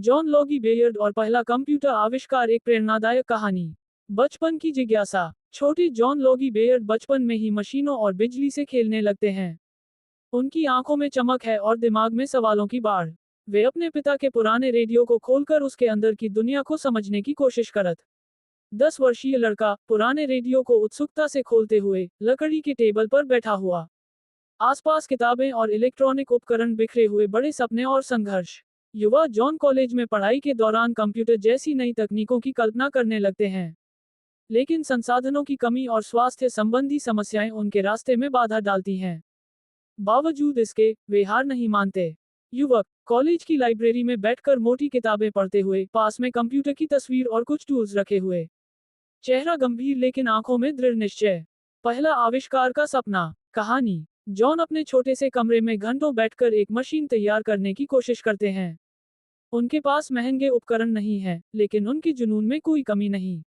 John लॉगी Baird और पहला computer आविष्कार, एक प्रेरणादायक कहानी। बचपन की जिज्ञासा। छोटे जॉन लॉगी बेयर्ड बचपन में ही मशीनों और बिजली से खेलने लगते हैं। उनकी आंखों में चमक है और दिमाग में सवालों की बाढ़। वे अपने पिता के पुराने रेडियो को खोलकर उसके अंदर की दुनिया को समझने की कोशिश करत। 10 वर्षीय लड़का पुराने रेडियो को उत्सुकता से खोलते हुए लकड़ी के टेबल पर बैठा हुआ। आसपास किताबें और इलेक्ट्रॉनिक उपकरण बिखरे हुए, बड़े सपने और संघर्ष। युवा जॉन कॉलेज में पढ़ाई के दौरान कंप्यूटर जैसी नई तकनीकों की कल्पना करने लगते हैं। लेकिन संसाधनों की कमी और स्वास्थ्य संबंधी समस्याएं उनके रास्ते में बाधा डालती हैं। बावजूद इसके, वे हार नहीं मानते। युवक कॉलेज की लाइब्रेरी में बैठकर मोटी किताबें पढ़ते हुए, पास में कंप्यूटर की तस्वीर और कुछ टूल्स रखे हुए। चेहरा गंभीर लेकिन आंखों में दृढ़ निश्चय। पहला आविष्कार का सपना। कहानी। जॉन अपने छोटे से कमरे में घंटों बैठकर एक मशीन तैयार करने की कोशिश करते हैं। उनके पास महंगे उपकरण नहीं हैं, लेकिन उनके जुनून में कोई कमी नहीं।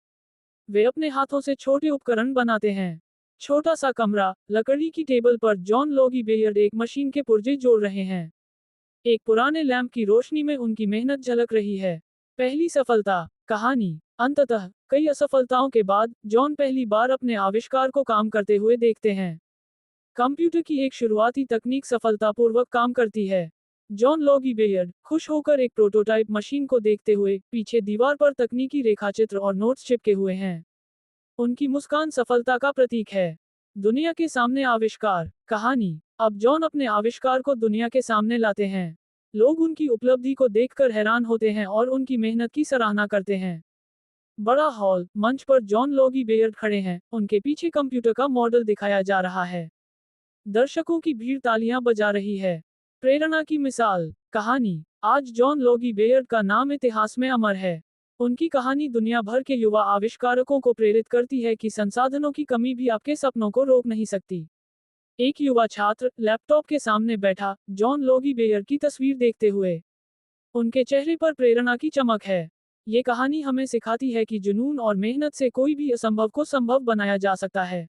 वे अपने हाथों से छोटे उपकरण बनाते हैं। छोटा सा कमरा, लकड़ी की टेबल पर जॉन लॉगी बेयर्ड एक मशीन के पुर्जे जोड़ रहे हैं। एक पुराने लैंप की रोशनी में उनकी मेहनत झलक रही है। पहली सफलता। कहानी। अंततः कई असफलताओं के बाद जॉन पहली बार अपने आविष्कार को काम करते हुए देखते हैं। कंप्यूटर की एक शुरुआती तकनीक सफलतापूर्वक काम करती है। जॉन लॉगी बेयर्ड खुश होकर एक प्रोटोटाइप मशीन को देखते हुए पीछे दीवार पर तकनीकी रेखाचित्र और नोट्स चिपके हुए हैं। उनकी मुस्कान सफलता का प्रतीक है। दुनिया के सामने आविष्कार। कहानी। अब जॉन अपने आविष्कार को दुनिया के सामने लाते हैं। लोग उनकी उपलब्धि को देखकर हैरान होते हैं और उनकी मेहनत की सराहना करते हैं। बड़ा हॉल, मंच पर जॉन लॉगी बेयर्ड खड़े हैं, उनके पीछे कंप्यूटर का मॉडल दिखाया जा रहा है। दर्शकों की भीड़ तालियां बजा रही है। प्रेरणा की मिसाल। कहानी। आज जॉन लॉगी बेयर्ड का नाम इतिहास में अमर है। उनकी कहानी दुनिया भर के युवा आविष्कारकों को प्रेरित करती है कि संसाधनों की कमी भी आपके सपनों को रोक नहीं सकती। एक युवा छात्र लैपटॉप के सामने बैठा जॉन लॉगी बेयर्ड की तस्वीर देखते हुए। उनके चेहरे पर प्रेरणा की चमक है। ये कहानी हमें सिखाती है कि जुनून और मेहनत से कोई भी असंभव को संभव बनाया जा सकता है।